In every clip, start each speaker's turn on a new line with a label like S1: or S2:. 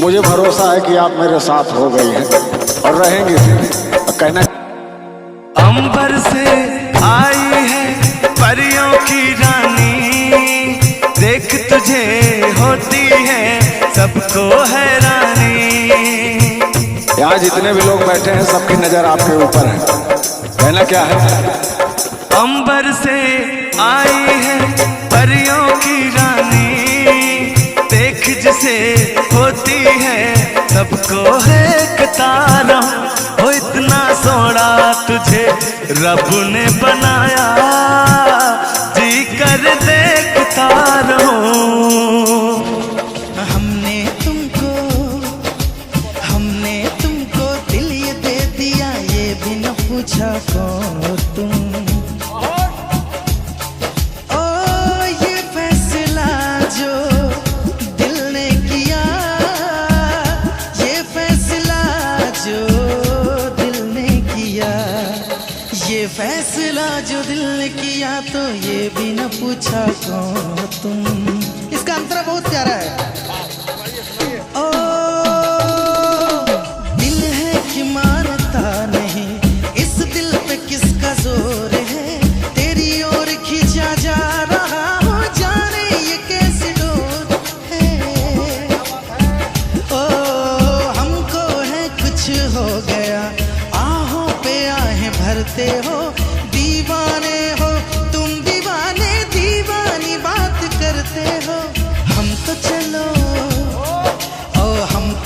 S1: मुझे भरोसा है कि आप मेरे साथ हो गई हैं और रहेंगे भी। कहना
S2: अंबर से आई है परियों की रानी, देख तुझे होती है सबको हैरानी।
S1: यहाँ जितने भी लोग बैठे हैं सबकी नजर आपके ऊपर है। कहना क्या है?
S2: अंबर से आई है परियों की रानी, देख जिसे होती है सबको है एक तारा। हो इतना सोना तुझे रब ने बनाया, जी कर देखता रहूं।
S3: हमने तुमको दिल ये दे दिया, ये भी न पूछा कौन तुम। ये फैसला जो दिल ने किया तो ये भी न पूछा कौन तुम। इसका अंतर बहुत प्यारा है। ओ दिल है कि मानता नहीं, इस दिल पे किसका जोर है, तेरी ओर खींचा जा रहा हो, जाने ये कैसी डोर है। ओ हमको है कुछ हो गया, आहों पे आहें भरते हो, दीवाने हो तुम, दीवाने दीवानी बात करते हो। हम तो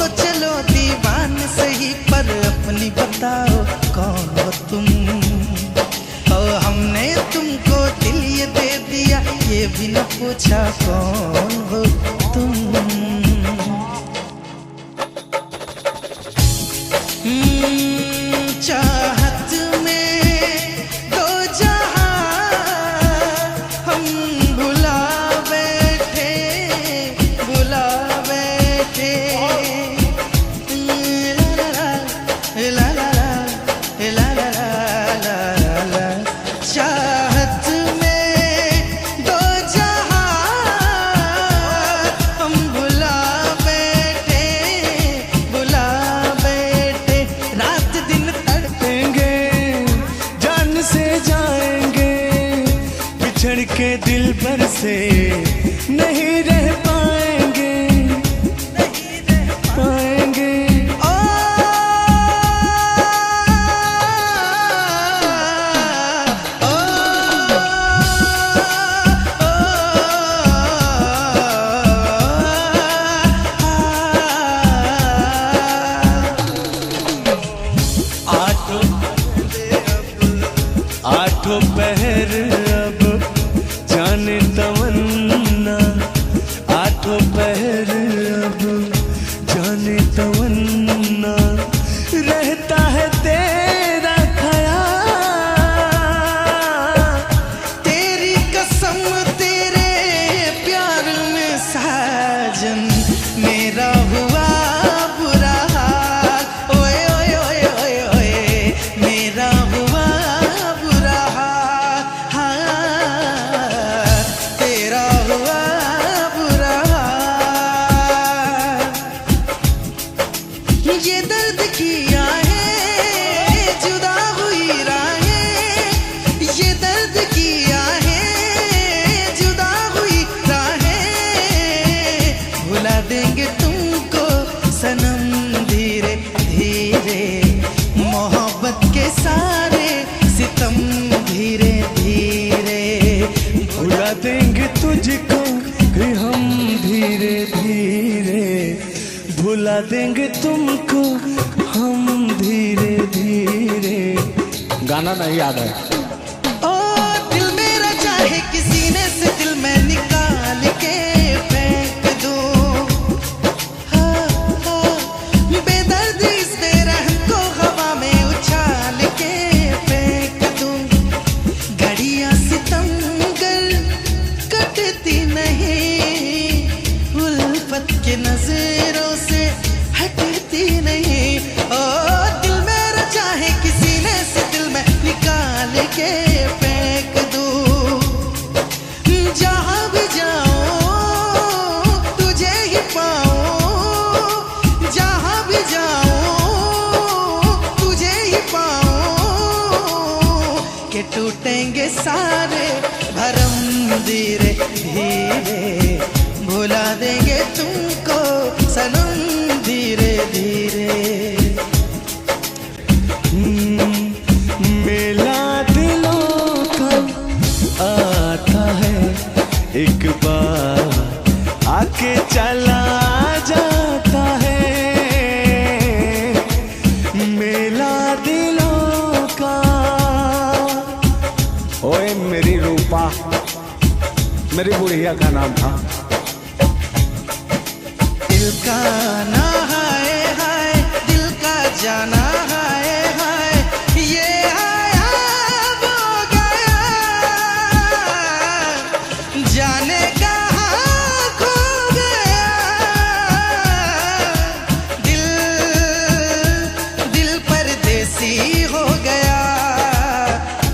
S3: चलो दीवाने सही, पर अपनी बताओ कौन हो तुम। हमने तुमको दिल ये दे दिया, ये भी न पूछा कौन हो तुम। चाहत में दो जहां हम भुला बैठे, भुला बैठे। ला ला ला ला ला ला। चाहत में दो जहां हम भुला बैठे, भुला बैठे। रात दिन
S2: तड़पेंगे, जान से जाएंगे, बिछड़ के दिल भर से नहीं रह पाएंगे, नहीं रह पाएंगे। आठों पहर अब जाने तमन्ना, आठों पहर अब जाने तमन्ना, रहता है तेरा ख्याल।
S3: तेरी कसम तेरे प्यार में साजन, मेरा हुआ बुरा हाल। ओए ओए ओए ओए ओए, मेरा हुआ बुरा हाल, तेरा हुआ बुरा हाल। ये दर्द किया है जुदा हुई राहें, ये दर्द किया है जुदा हुई राहें। भुला देंगे तुमको सनम धीरे धीरे, मोहब्बत के सारे सितम धीरे धीरे।
S2: भुला देंगे तुझको भी हम धीरे धीरे, भुला देंगे तुमको हम धीरे धीरे।
S1: गाना नहीं याद है।
S3: ओ दिल मेरा चाहे कि सीने से दिल मैं निकाल के फेंक दूं, बेदर्दी इस बेरहम को हवा में उछाल के फेंक दूं। घड़ियां सितमगर कटती नहीं, उल्फत के नजरों से हटती नहीं। ओ दिल मेरा चाहे कि सीने से दिल मैं निकाल के फेंक दूं। देंगे सारे भरम धीरे धीरे, भुला देंगे तुमको सनम धीरे धीरे।
S2: मेला दिलों का आता है एक बार, आके चला जाता है। मेला दिलों का।
S1: ओए मेरी रूपा, मेरी बुढ़िया का नाम था।
S3: दिल का ना हाय हाय, दिल का जाना हाय हाय, ये आया वो गया, जाने कहाँ खो गया। दिल दिल परदेसी हो गया,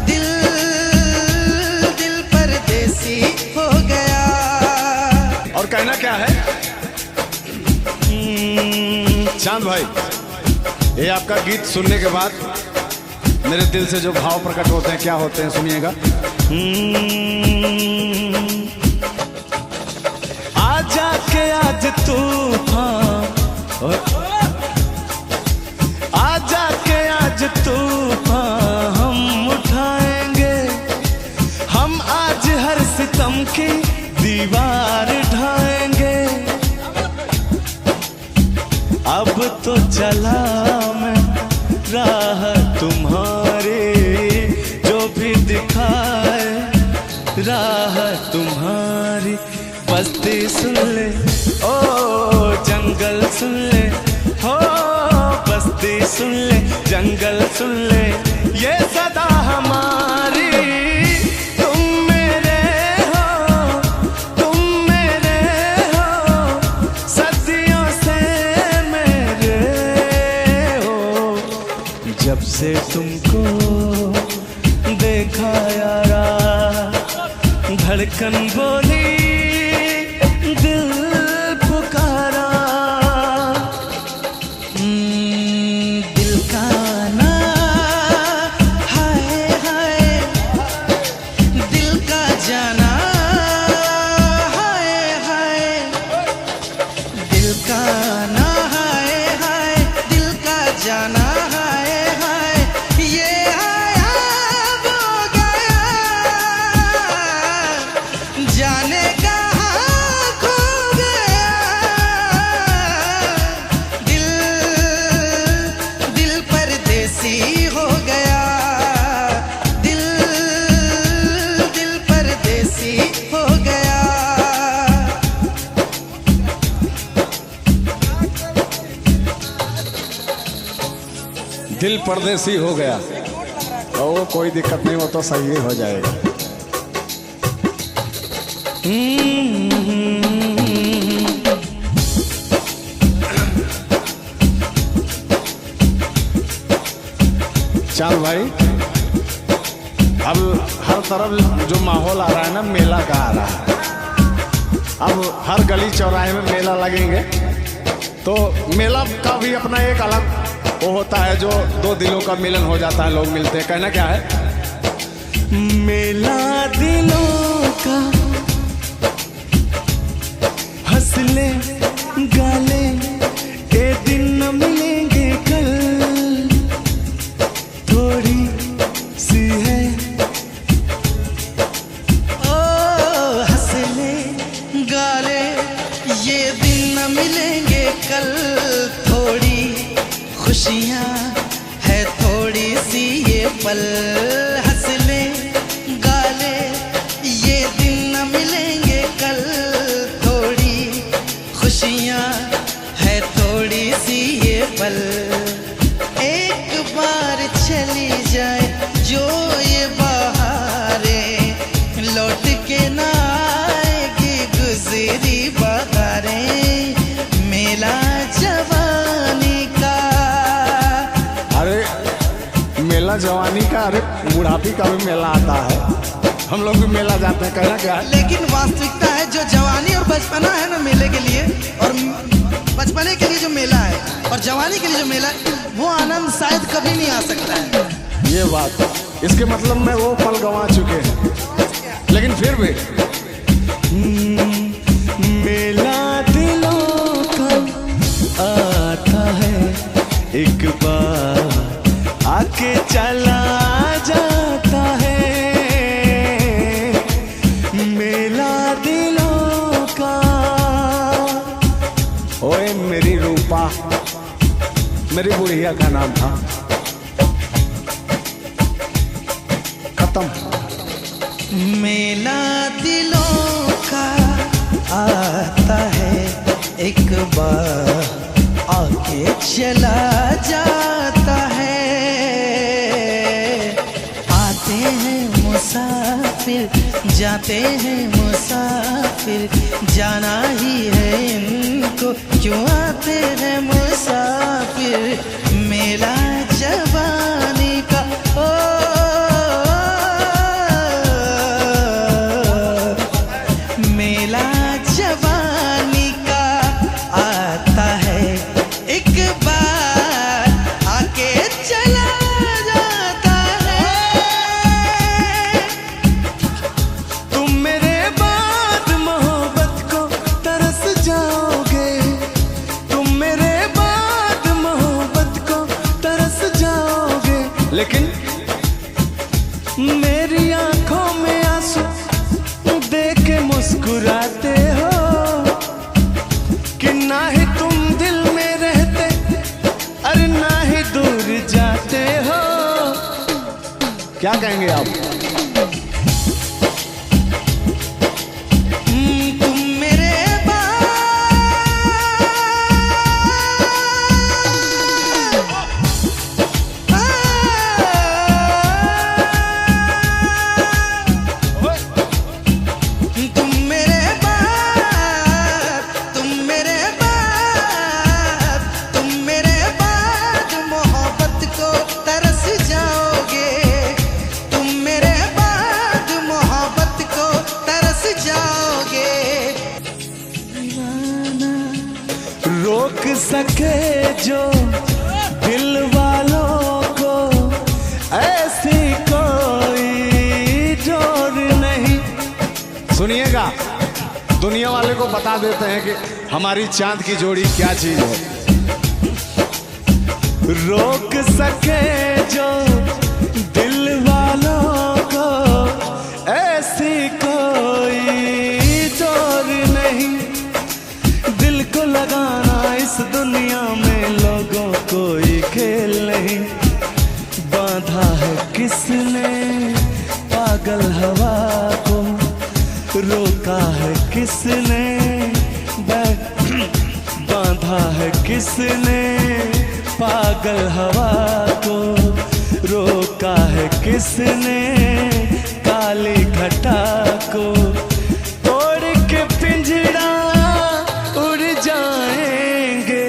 S3: दिल दिल परदेसी हो गया।
S1: और कहना क्या है चांद भाई? ये आपका गीत सुनने के बाद मेरे दिल से जो भाव प्रकट होते हैं, क्या होते हैं, सुनिएगा।
S2: आजा के आज तूफान, आजा के आज तूफान हम उठाएंगे, हम आज हर सितम की दीवार ढाएंगे। अब तो चला मैं राह तुम्हारी, जो भी दिखाए राह तुम्हारी। बस्ती सुन ले ओ जंगल सुन ले, हो बस्ती सुन ले जंगल सुन ले, ये सदा हमारी। जब से तुमको देखा यारा, धड़कन बोली दिल पुकारा।
S3: दिल का ना हाय हाय, दिल का जाना हाय हाय, दिल का ना हाय हाय, दिल का जाना हाय हाय, ये आया वो गया, जाने कहाँ खो गया। दिल दिल परदेसी हो गया, दिल दिल परदेसी हो गया।
S1: दिल परदेसी हो गया, ओ कोई दिक्कत नहीं, वो तो सही हो जाएगा। चांद भाई, अब हर तरफ जो माहौल आ रहा है ना, मेला का आ रहा है। अब हर गली चौराहे में मेला लगेंगे, तो मेला का भी अपना एक अलग वो होता है, जो दो दिलों का मिलन हो जाता है, लोग मिलते हैं। कहना क्या है?
S2: मेला दिलों का, हंस ले गाले ए दिन न मिलेंगे कल, थोड़ी सी है
S3: ओ हंस ले गाले ये दिन न मिलेंगे कल, थोड़ी खुशियाँ है थोड़ी सी ये पल। हंस ले गाले ये दिन न मिलेंगे कल, थोड़ी खुशियाँ है थोड़ी सी ये पल। एक बार चली जाए जो ये बहारें, लौट के ना आएगी गुजरी बहारें। मेला जवानी का,
S1: अरे मेला जवानी का, अरे बुढ़ापी का भी मेला आता है, हम लोग भी मेला जाते हैं। कहना क्या है?
S3: लेकिन वास्तविकता है जो जवानी और बचपना है ना मेले के लिए, और बचपने के लिए जो मेला है और जवानी के लिए जो मेला है, वो आनंद शायद कभी नहीं आ सकता है।
S1: ये बात, इसके मतलब में वो पल गंवा चुके हैं, लेकिन फिर भी
S2: मेला दिलों का आता है, एक बार आके चला जाता है। मेला दिलों का।
S1: ओए मेरी रूपा, मेरी बुढ़िया का नाम था, खत्म।
S3: मेला दिलों का आता है, एक बार आके चला जाता है। आते हैं मुसाफिर, जाते हैं मुसाफिर, जाना ही है इनको, क्यों आते हैं मुसाफिर। मेला जवानी का ओ मेला जवानी का आता है, एक बार आके चला जाता है।
S2: तुम मेरे बाद मोहब्बत को तरस जाओगे, तुम मेरे बाद मोहब्बत को तरस जाओगे।
S1: लेकिन
S2: मेरी आंखों में आंसू देख के मुस्कुराते हो, कि ना ही तुम दिल में रहते, अरे ना ही दूर जाते हो।
S1: क्या कहेंगे आप?
S3: तुम मेरे मोहब्बत को तरस जाओगे, तुम मेरे बाद मोहब्बत को तरस जाओगे।
S2: रोक सके जो दिल वालों को, ऐसी कोई जोर नहीं।
S1: सुनिएगा, दुनिया वाले को बता देते हैं कि हमारी चांद की जोड़ी क्या चीज है।
S2: रोक सके जो दिल वालों को, ऐसी कोई जोर नहीं। दिल को लगाना इस दुनिया में लोगों कोई खेल नहीं। बांधा है किसने पागल हवा को, रोका है किसने, बांधा है किसने पागल हवा को, रोका है किसने काली घटा को। तोड़ के पिंजरा उड़ जाएंगे,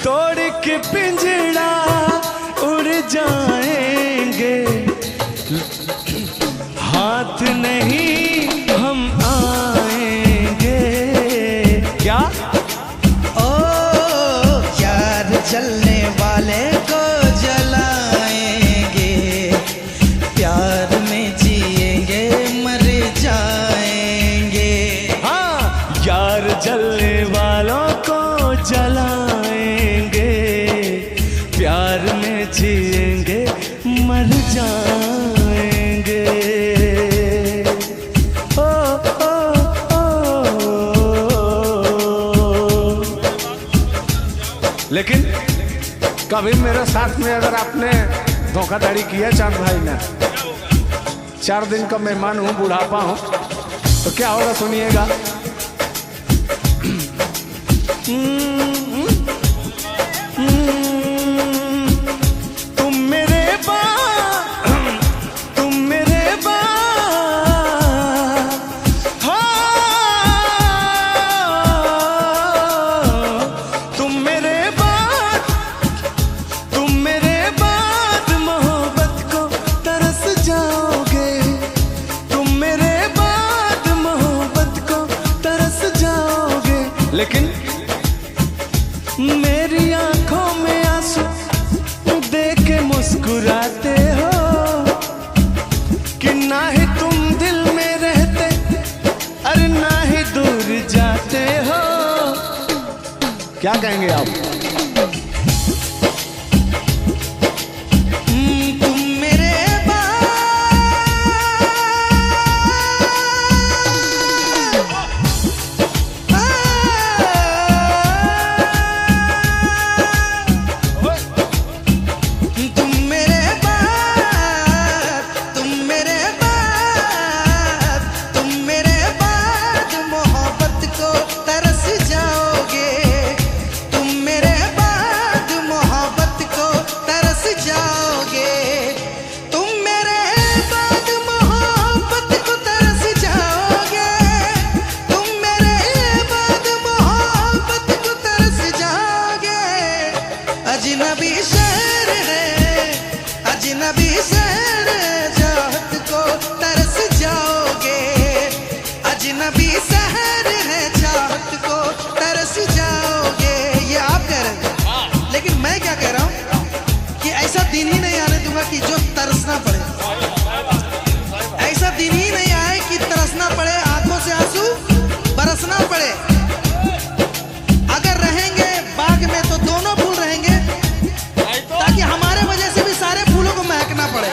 S2: तोड़ के पिंजरा उड़ जाएंगे, हाथ नहीं हम आएंगे। क्या
S3: ओ यार जलने वाले को जलाएंगे, प्यार में जिएंगे मर जाएंगे।
S2: हाँ, यार जलने वालों को जलाएंगे, प्यार में जिएंगे मर जाएंगे। ओ, ओ, ओ,
S1: लेकिन कभी मेरे साथ में अगर आपने धोखाधड़ी किया चांद भाई ने, 4 दिन का मेहमान हूँ, बुढ़ापा हूँ, तो क्या होगा सुनिएगा।
S2: तुम मेरे बाद, तुम मेरे बाद, तुम मेरे बाद, तुम मेरे बाद मोहब्बत को तरस जाओगे, तुम मेरे बाद मोहब्बत को तरस जाओगे।
S1: लेकिन
S2: मेरी आंखों में आंसू देख के मुस्कुराते
S1: क्या कहेंगे आप?
S3: तुम मेरे अजनबी शहर चाहत को तरस जाओगे। अजनबी शहर है चाहत को तरस जाओगे। ये आप कह रहे हैं, लेकिन मैं क्या कह रहा हूँ कि ऐसा दिन ही नहीं आने दूंगा कि जो तरसना पड़े। ऐसा दिन ही नहीं आए कि तरसना पड़े, आंखों से आंसू बरसना पड़े। अगर रहेंगे बाग में तो दोनों फूल रहेंगे, ताकि हमारे वजह से भी सारे फूलों को महकना पड़े।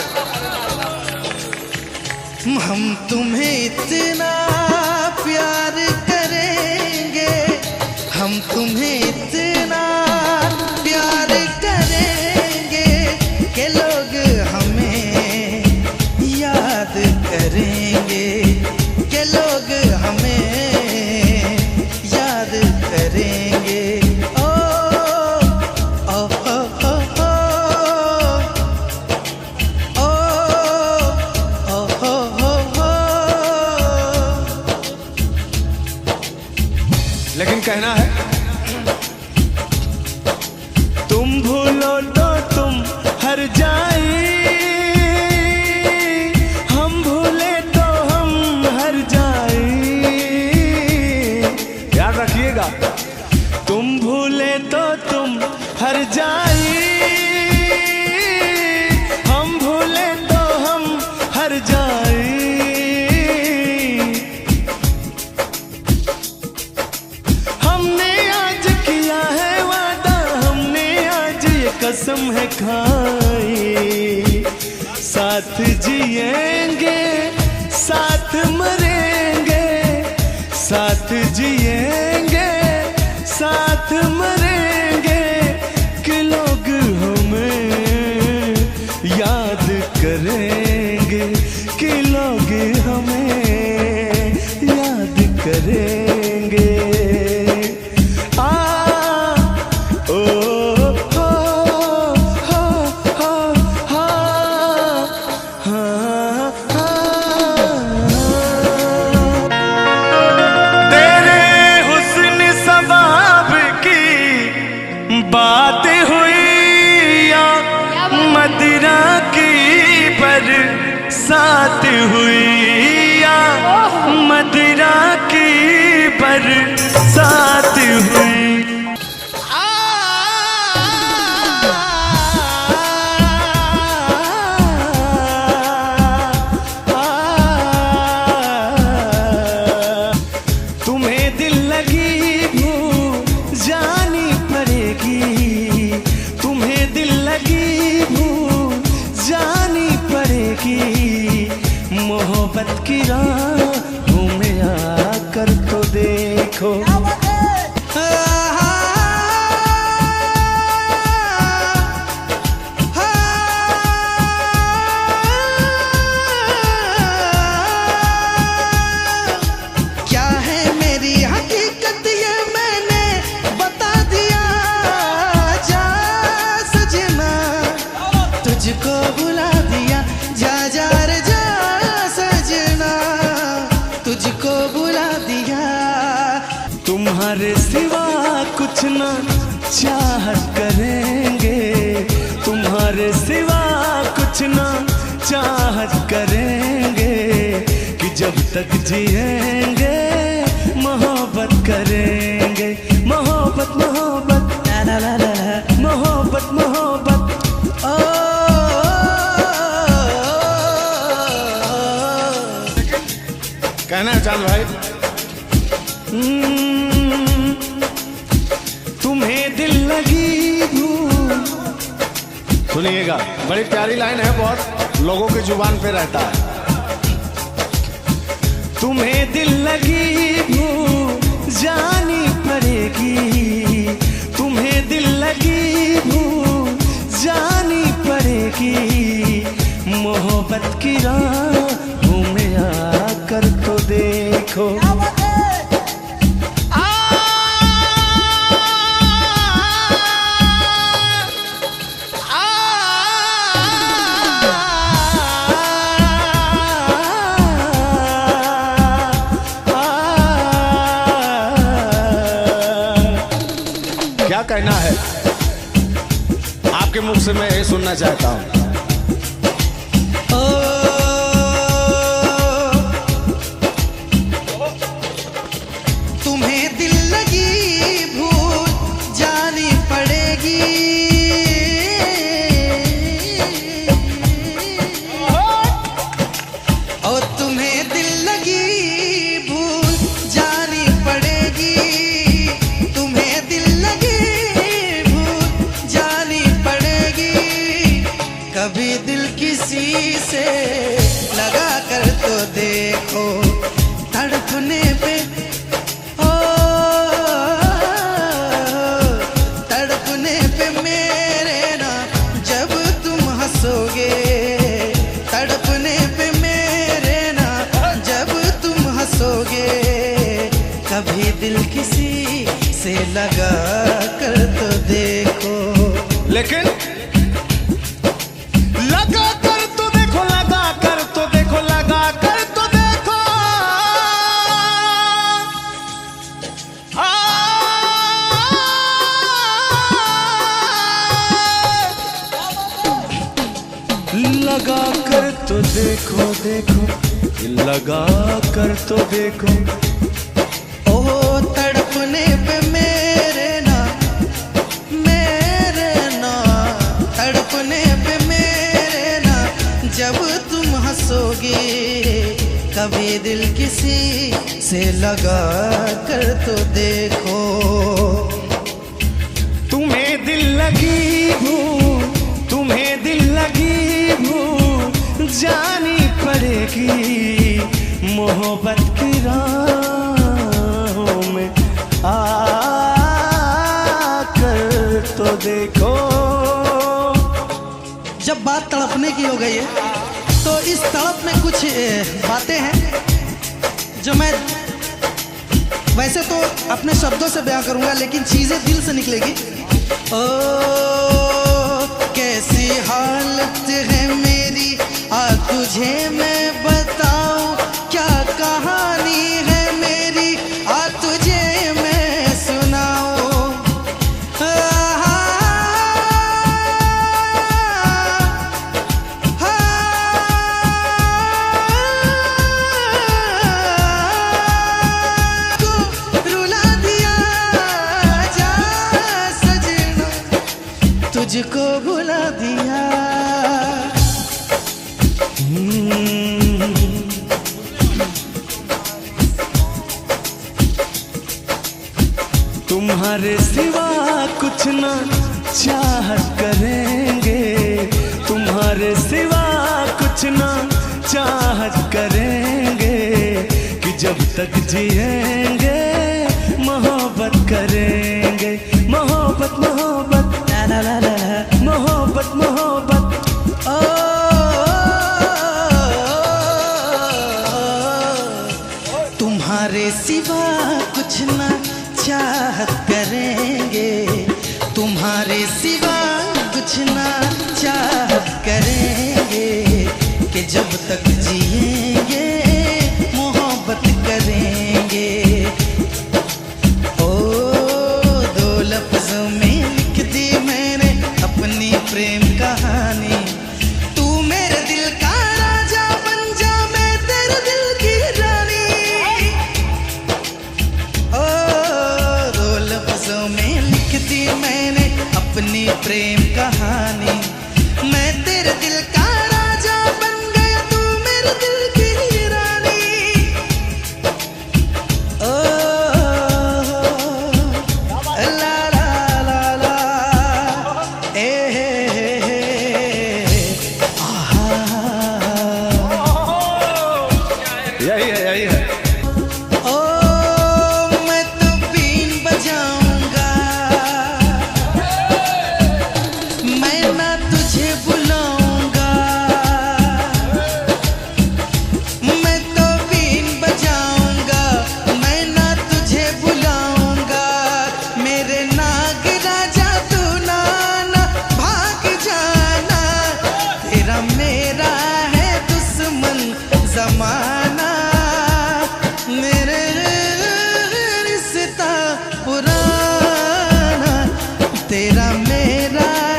S3: हम तुम्हें इतना प्यार करेंगे, हम तुम्हें इतना प्यार करेंगे कि लोग हमें याद करेंगे, कि लोग हमें याद करेंगे।
S1: लेकिन कहना है
S2: तुम भूलो तो तुम हर जाए, हम भूले तो हम हर जाए।
S1: याद रखिएगा,
S2: तुम भूले तो तुम हर जाए, हम भूले तो हम हर जाए। कसम है खाई, साथ जिएंगे साथ मरेंगे, साथ जिएंगे साथ मरेंगे, कि लोग हमें याद करेंगे, कि लोग हमें याद करेंगे। बात हुई या मदिरा की बरसात हुई, या मदिरा की बरसात हुई। तुम्हें दिल लगी भूल जानी पड़ेगी, तुम्हें दिल लगी भूल जानी पड़ेगी। मोहब्बत की राहों में आकर तो देखो।
S3: क्या है मेरी हकीकत ये मैंने बता दिया। जा सजना तुझको बुला दिया, जा जा रे जा सजना तुझको बुला दिया।
S2: तुम्हारे सिवा कुछ ना चाहत करेंगे, तुम्हारे सिवा कुछ ना चाहत करेंगे, कि जब तक जिएंगे मोहब्बत करेंगे। मोहब्बत मोहब्बत ला ला ला ला, मोहब्बत मोहब्बत।
S1: कहना है चांद भाई,
S2: तुम्हें दिल लगी भूल।
S1: सुनिएगा, बड़ी प्यारी लाइन है, बहुत लोगों की जुबान पे रहता है।
S2: तुम्हें दिल लगी भूल जानी पड़ेगी, तुम्हें दिल लगी भूल जानी पड़ेगी। मोहब्बत की राहों में आकर तो देखो।
S1: क्या कहना है आपके मुख से, मैं ये सुनना चाहता हूँ।
S3: तुम्हें दिल लगी भूल जानी पड़ेगी, और तुम्हें दिल लगी भूल जानी पड़ेगी, तुम्हें दिल लगी भूल जानी पड़ेगी। कभी दिल किसी से लगा कर तो देखो, तड़पने पे तड़पने पे मेरे ना जब तुम हंसोगे, तड़पने पे मेरे ना जब तुम हंसोगे। कभी दिल किसी से लगा कर तो देखो।
S1: लेकिन लगा कर तो देखो, लगा कर तो देखो, लगा कर तो देखो।
S2: लगा कर तो देखो, देखो लगा कर तो देखो।
S3: ओ तड़पने पे मेरे ना तड़पने पे मेरे ना जब तुम हंसोगे। कभी दिल किसी से लगा कर तो देखो।
S2: तुम्हें दिल लगी भूल, तुम्हें दिल लगी भूल जानी पड़ेगी। मोहब्बत की राहों में आकर तो देखो।
S3: जब बात तड़पने की हो गई है तो इस तड़प में कुछ बातें हैं जो मैं वैसे तो अपने शब्दों से बयां करूंगा, लेकिन चीजें दिल से निकलेगी। ओ कैसी हालत है मेरी, आ तुझे मैं बताऊं क्या कहानी है मेरी, आ तुझे मैं सुनाऊं। रुला दिया जा सजना, तुझको भुला दिया।
S2: तुम्हारे सिवा कुछ ना चाहत करेंगे, तुम्हारे सिवा कुछ ना चाहत करेंगे। कि जब तक जिएंगे मोहब्बत करेंगे। मोहब्बत मोहब्बत ला ला ला ला, मोहब्बत मोहब्बत।
S3: तुम्हारे सिवा कुछ ना चाहत करेंगे, तुम्हारे सिवा कुछ ना चाहत करेंगे। कि जब तक जिएंगे मोहब्बत करेंगे। ओ दो लफ्जों में लिख दी मैंने अपनी प्रेम कहानी। तू मेरे दिल का राजा बन जा, मैं तेरे दिल की रानी। ओ दो लफ्जों में लिख दी मैंने अपनी प्रेम कहानी। मैं तेरे दिल का राजा बन गया, तू मेरे दिल की रानी। ओ ला ला ला ला मेरा